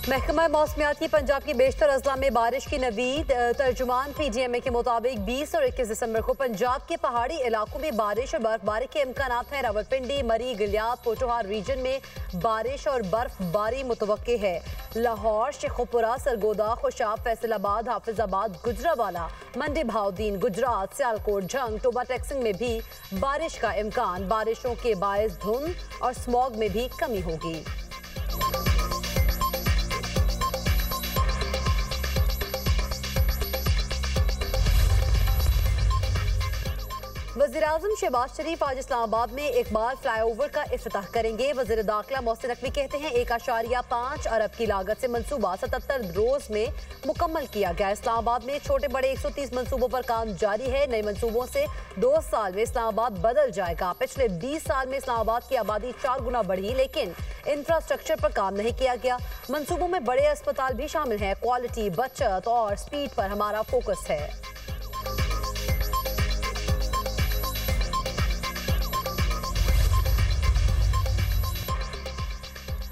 महकमा मौसमियात की पंजाब की बेशतर अजला में बारिश की नवीद। तर्जुमान PGMA के मुताबिक 20 और 21 दिसंबर को पंजाब के पहाड़ी इलाकों में बारिश और बर्फबारी के इम्कान हैं। रावलपिंडी, मरी, गिलियात, पोटोहार रीजन में बारिश और बर्फबारी मुतवक्के है। लाहौर, शेखुपुरा, सरगोदा, खुशाब, फैसलाबाद, हाफिजाबाद, गुजरावाला, मंडी भाउदीन, गुजरात, सियालकोट, झंग, टोबा टेक्सिंग में भी बारिश का इम्कान। बारिशों के बायस धुंध और स्मॉग में भी कमी होगी। वज़ीर-ए-आज़म शहबाज शरीफ आज इस्लामाबाद में एक बार फ्लाईओवर का इफ्तिताह करेंगे। वज़ीर दाखिला मोहसिन नकवी कहते हैं 1.5 अरब की लागत से मंसूबा 77 रोज में मुकम्मल किया गया। इस्लामाबाद में छोटे बड़े 130 मंसूबों पर काम जारी है। नए मंसूबों से 2 साल में इस्लामाबाद बदल जाएगा। पिछले 20 साल में इस्लामाबाद की आबादी 4 गुना बढ़ी, लेकिन इंफ्रास्ट्रक्चर पर काम नहीं किया गया। मंसूबों में बड़े अस्पताल भी शामिल हैं। क्वालिटी, बचत और स्पीड पर हमारा फोकस है।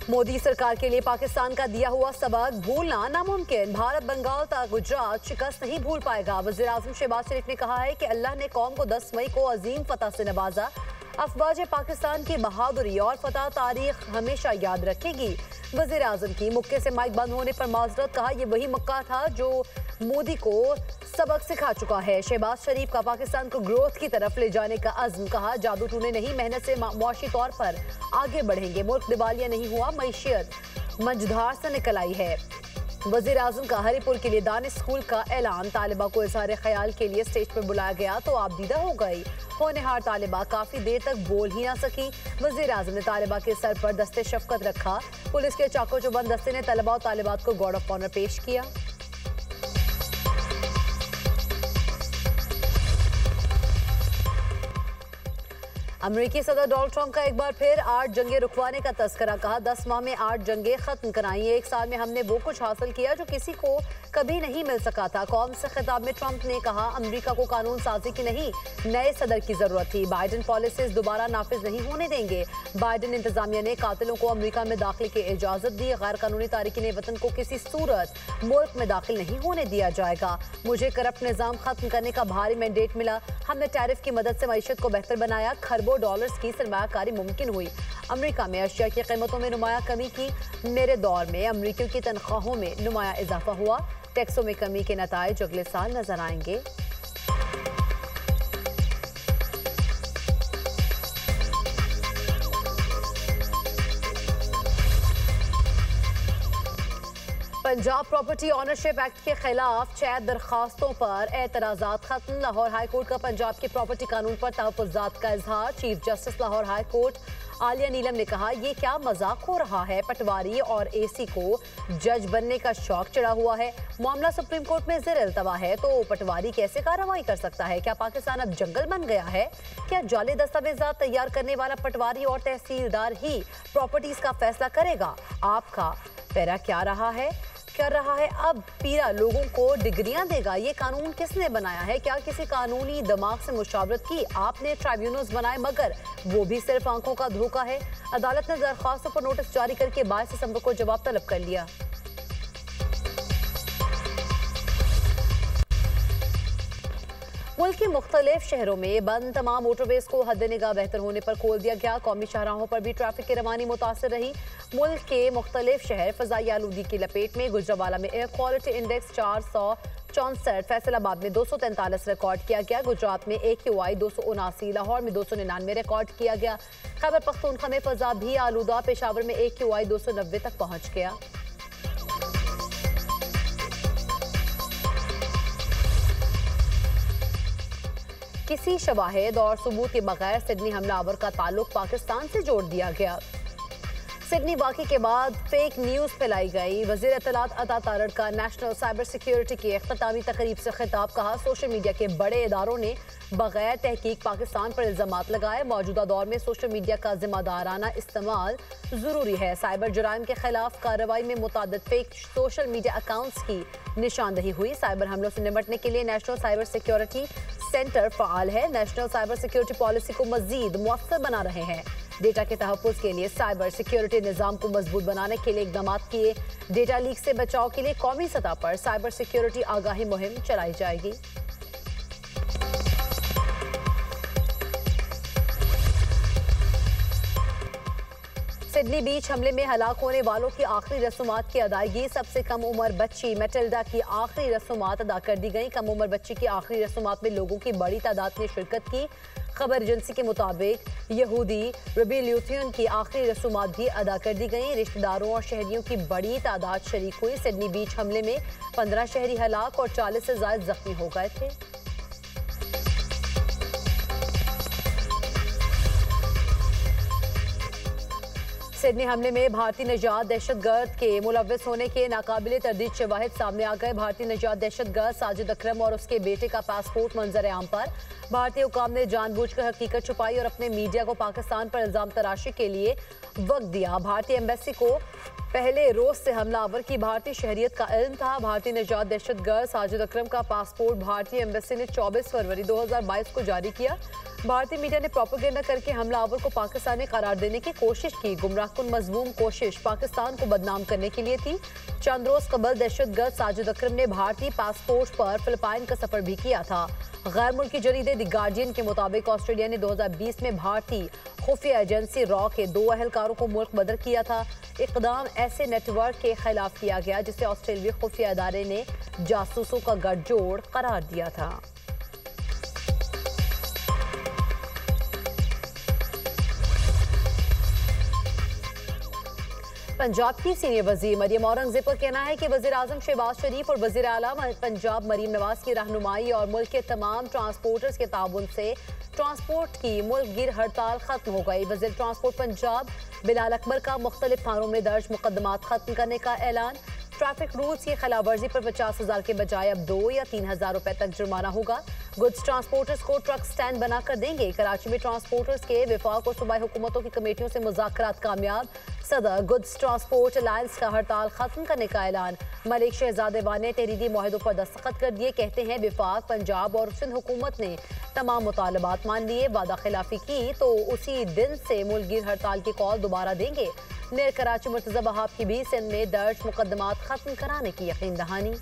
मोदी सरकार के लिए पाकिस्तान का दिया हुआ सबक भूलना नामुमकिन। भारत बंगाल तक गुजरात शिकस्त नहीं भूल पाएगा। वज़ीर-ए-आज़म शहबाज शरीफ ने कहा है कि अल्लाह ने कौम को 10 मई को अजीम फतह से नवाजा। अफवाज पाकिस्तान की बहादुरी और फतह तारीख हमेशा याद रखेगी। वज़ीर-ए-आज़म की मुक्के से माइक बंद होने पर माजरत। कहा यह वही मक्का था जो मोदी को सबक सिखा चुका है। शहबाज शरीफ का पाकिस्तान को ग्रोथ की तरफ ले जाने का अज़्म। कहा जादू टूने नहीं, मेहनत से मुआशी तौर पर आगे बढ़ेंगे। मुल्क दिवालिया नहीं हुआ, मईशियत मंझधार से निकल आई है। वज़ीर-ए-आज़म का हरिपुर के लिए दानिश स्कूल का ऐलान। तालिबा को इज़हार ख्याल के लिए स्टेज पर बुलाया गया तो आप दीदा हो गई। होनहार तालिबा काफी देर तक बोल ही ना सकी। वज़ीर-ए-आज़म ने तालिबा के सर पर दस्ते शफकत रखा। पुलिस के चाको चौबंद दस्ते ने तलबा और तालिबात को गार्ड ऑफ ऑनर पेश किया। अमेरिकी सदर डोनाल्ड ट्रंप का एक बार फिर 8 जंगें रुकवाने का तस्करा। कहा 10 माह में 8 जंगें खत्म कराई। 1 साल में हमने वो कुछ हासिल किया जो किसी को कभी नहीं मिल सका था। कौम से खिताब में ट्रंप ने कहा अमेरिका को कानून साजी की नहीं, नए सदर की जरूरत थी। बाइडेन पॉलिसीज दोबारा नाफिज नहीं होने देंगे। बाइडेन इंतजामिया ने कातिलों को अमेरिका में दाखिले की इजाजत दी। गैर कानूनी तारिकीन वतन को किसी सूरत मुल्क में दाखिल नहीं होने दिया जाएगा। मुझे करप्ट निजाम खत्म करने का भारी मैंडेट मिला। हमने टैरिफ की मदद से मईशत को बेहतर बनाया। खरबों डॉलर्स की सरमायाकारी मुमकिन हुई। अमेरिका में अशिया की कीमतों में नुमाया कमी की। मेरे दौर में अमेरिकियों की तनख्वाहों में नुमाया इजाफा हुआ। टैक्सों में कमी के नताइज अगले साल नजर आएंगे। पंजाब प्रॉपर्टी ऑनरशिप एक्ट के खिलाफ 6 दरखास्तों पर एतराजात खत्म। लाहौर हाई कोर्ट का पंजाब के प्रॉपर्टी कानून पर तहफ़्फ़ुज़ात का इजहार। Chief justice Lahore high court आलिया नीलम ने कहा यह क्या मजाक हो रहा है। पटवारी और AC को जज बनने का शौक चढ़ा हुआ है। मामला सुप्रीम कोर्ट में ज़ेर इल्तवा है तो पटवारी कैसे कार्रवाई कर सकता है। क्या पाकिस्तान अब जंगल बन गया है। क्या जाली दस्तावेजात तैयार करने वाला पटवारी और तहसीलदार ही प्रॉपर्टीज का फैसला करेगा। आपका पैरा क्या रहा है कर रहा है। अब पीरा लोगों को डिग्रियां देगा। ये कानून किसने बनाया है। क्या किसी कानूनी दिमाग से मुशावरत की। आपने ट्राइब्यूनल्स बनाए मगर वो भी सिर्फ आंखों का धोखा है। अदालत ने दरख्वास्तों पर नोटिस जारी करके 22 दिसंबर को जवाब तलब कर लिया। मुल्क के मुख्तलिफ शहरों में बंद तमाम मोटरवेज को हद निगाह बेहतर होने पर खोल दिया गया। कौमी शाहराहों पर भी ट्रैफिक की रवानी मुतासर रही। मुल्क के मुख्तलिफ शहर फजाई आलूगी की लपेट में। गुजरावाला में एयर क्वालिटी इंडेक्स 464, फैसलाबाद में 243 रिकॉर्ड किया गया। गुजरात में AQI 279, लाहौर में 299 रिकॉर्ड किया गया। खैबर पख्तूनख्वा में फजा भी आलूदा। पेशावर में AQI 290 तक पहुँच गया। किसी शवाहिद और सबूत के बगैर सिडनी हमलावर का ताल्लुक पाकिस्तान से जोड़ दिया गया। सिडनी वाक़े के बाद फेक न्यूज़ फैलाई गई। वज़ीर इत्तलात अता तारड़ का नेशनल साइबर सिक्योरिटी की इख्तितामी तकरीब से खिताब। कहा सोशल मीडिया के बड़े इदारों ने बगैर तहकीक पाकिस्तान पर इल्ज़ामात लगाए। मौजूदा दौर में सोशल मीडिया का जिम्मेदाराना इस्तेमाल ज़रूरी है। साइबर जुराइम के खिलाफ कार्रवाई में मुतादिद फेक सोशल मीडिया अकाउंट्स की निशानदही हुई। साइबर हमलों से निपटने के लिए national cyber security centre fall है। नेशनल साइबर सिक्योरिटी पॉलिसी को मज़ीद मुअस्सर बना रहे हैं। डेटा के तहफ़्फ़ुज़ के लिए साइबर सिक्योरिटी निज़ाम को मजबूत बनाने के लिए इक़दाम किए। डेटा लीक से बचाव के लिए कौमी सतह पर साइबर सिक्योरिटी आगाही मुहिम चलाई जाएगी। सिडनी बीच हमले में हलाक होने वालों की आखिरी रसूमात की अदायगी। सबसे कम उम्र बच्ची मैटिल्डा की आखिरी रसूमात अदा कर दी गई। कम उम्र बच्ची की आखिरी रसूमात में लोगों की बड़ी तादाद ने शिरकत की। खबर एजेंसी के मुताबिक यहूदी रिबेल्यूथियन की आखिरी रसूमात भी अदा कर दी गई। रिश्तेदारों और शहरियों की बड़ी तादाद शरीक हुई। सिडनी बीच हमले में 15 शहरी हलाक और 40 से ज्यादा जख्मी हो गए थे। सिडनी हमले में भारतीय नजात दहशतगर्द के मुलव्विस होने के नाकाबिले तरदीद शवाहिद सामने आ गए। भारतीय नजात दहशतगर्द साजिद अकरम और उसके बेटे का पासपोर्ट मंजर आम पर। भारतीय हुकाम ने जानबूझकर हकीकत छुपाई और अपने मीडिया को पाकिस्तान पर इल्जाम तराशी के लिए वक्त दिया। भारतीय एम्बेसी को पहले रोज से हमलावर की भारतीय शहरियत का इल्म था। भारतीय नजात दहशतगर्द साजिद अकरम का पासपोर्ट भारतीय एम्बेसी ने 24 फरवरी 2022 को जारी किया। भारतीय मीडिया ने प्रोपेगेंडा करके हमलावर को पाकिस्तानी करार देने की कोशिश की। गुमराहकुन मजमूम कोशिश पाकिस्तान को बदनाम करने के लिए थी। चंद रोज कबल दहशतगर्द साजिद अकरम ने भारतीय पासपोर्ट पर फिलिपाइन का सफर भी किया था। गैर मुल्की जरीदे द गार्डियन के मुताबिक ऑस्ट्रेलिया ने 2020 में भारतीय खुफिया एजेंसी रॉ के 2 अहलकारों को मुल्क बदर किया था। इकदाम ऐसे नेटवर्क के खिलाफ किया गया जिसे ऑस्ट्रेलियाई खुफिया इदारे ने जासूसों का गठजोड़ करार दिया था। पंजाब की सीनियर वजीर मरियम औरंगजेब का कहना है कि वजीर आजम शहबाज शरीफ और वजीर आला पंजाब मरीम नवाज की रहनुमाई और मुल्क के तमाम ट्रांसपोर्टर्स के ताउन से ट्रांसपोर्ट की मुल्क गिर हड़ताल खत्म हो गई। वजीर ट्रांसपोर्ट पंजाब बिलाल अकबर का मुख्तलिफ थानों में दर्ज मुकदमात खत्म करने का ऐलान। ट्रैफिक रूल्स की खिलाफवर्जी पर 50,000 के बजाय अब 2 या 3,000 रुपए तक जुर्माना होगा। गुड्स ट्रांसपोर्टर्स को ट्रक स्टैंड बनाकर देंगे। कराची में ट्रांसपोर्टर्स के विफाक और सूबाई हुकूमतों की कमेटियों से मुज़ाकरात कामयाब। सदर गुड्स ट्रांसपोर्ट अलायंस का हड़ताल खत्म करने का ऐलान। मलिक शहजाद वान ने तहरीरी मुआहदों पर दस्तखत कर दिए। कहते हैं विफाक पंजाब और सिंध हुकूमत ने तमाम मुतालबात मान लिए। वादा खिलाफी की तो उसी दिन से मुल्क हड़ताल की कॉल दोबारा देंगे। मेयर कराची मुर्तज़ा वहाब की भी सिंध में दर्ज मुकदमात खत्म कराने की यकीन दहानी।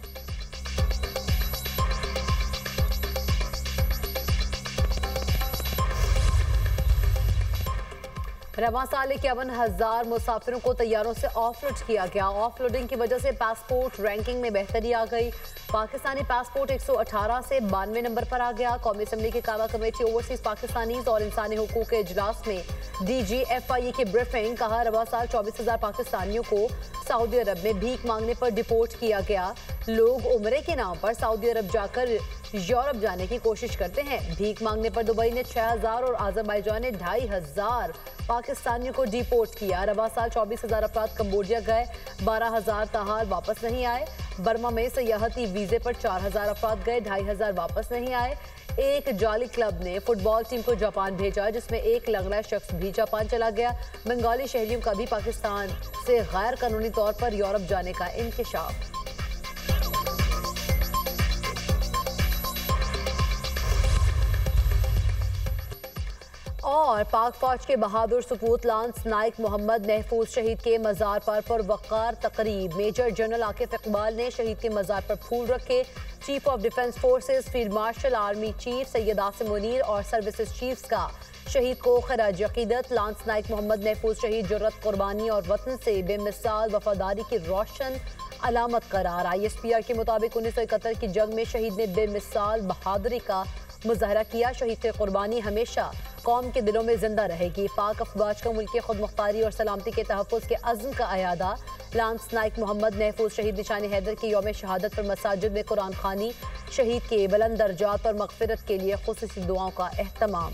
रवां साल 51,000 मुसाफिरों को तैयारों से ऑफलोड किया गया। ऑफलोडिंग की वजह से पासपोर्ट रैंकिंग में बेहतरी आ गई। पाकिस्तानी पासपोर्ट 118 से 92 नंबर पर आ गया। कौमी असम्बली की कावा कमेटी ओवरसीज पाकिस्तानीज और इंसानी हुकूक के इजलास में DGFIE की ब्रीफिंग। कहा रवां साल 24,000 पाकिस्तानियों को सऊदी अरब में भीख मांगने पर डिपोर्ट किया गया। लोग उम्रे के नाम पर सऊदी अरब जाकर यूरोप जाने की कोशिश करते हैं। भीख मांगने पर दुबई ने 6,000 और आजरबाईजान ने 2,500 पाकिस्तानियों को डिपोर्ट किया। रवां साल 24,000 अफराद कंबोडिया गए, 12,000 ताहाल वापस नहीं आए। बर्मा में सयाहती वीजे पर 4,000 अफराद गए, 2,500 वापस नहीं आए। एक जाली क्लब ने फुटबॉल टीम को जापान भेजा जिसमें एक लंगड़ा शख्स भी जापान चला गया। बंगाली शहरियों का भी पाकिस्तान से गैर कानूनी तौर पर यूरोप जाने का इंकशाफ। और पाक फौज के बहादुर सपूत लांस नाइक मोहम्मद महफूज शहीद के मज़ार पर पुरवक़ार तकरीब। मेजर जनरल आकिफ इकबाल ने शहीद के मज़ार पर फूल रखे। Chief of defence forces, field marshal, army chief Syed Asim Munir और सर्विसेज चीफ्स का शहीद को खराज अकीदत। लांस नाइक मोहम्मद महफूज शहीद जुर्रत, कुर्बानी और वतन से बेमिसाल वफादारी की रोशन अलामत करार। ISPR के मुताबिक 1971 की जंग में शहीद ने बेमिसाल बहादुरी का मुजाहरा किया। शहीद की कुर्बानी हमेशा कौम के दिलों में जिंदा रहेगी। पाक अफवाज का मुल्क खुद मुख्तारी और सलामती के तहफ़्फ़ुज़ के अज़्म का अयादा। लांस नाइक मोहम्मद महफूज शहीद निशान हैदर की यौम शहादत पर मसाजिद में कुरान खानी। शहीद के बुलंद दर्जात और मग़फ़िरत के लिए ख़ुसूसी दुआओं का एहतमाम।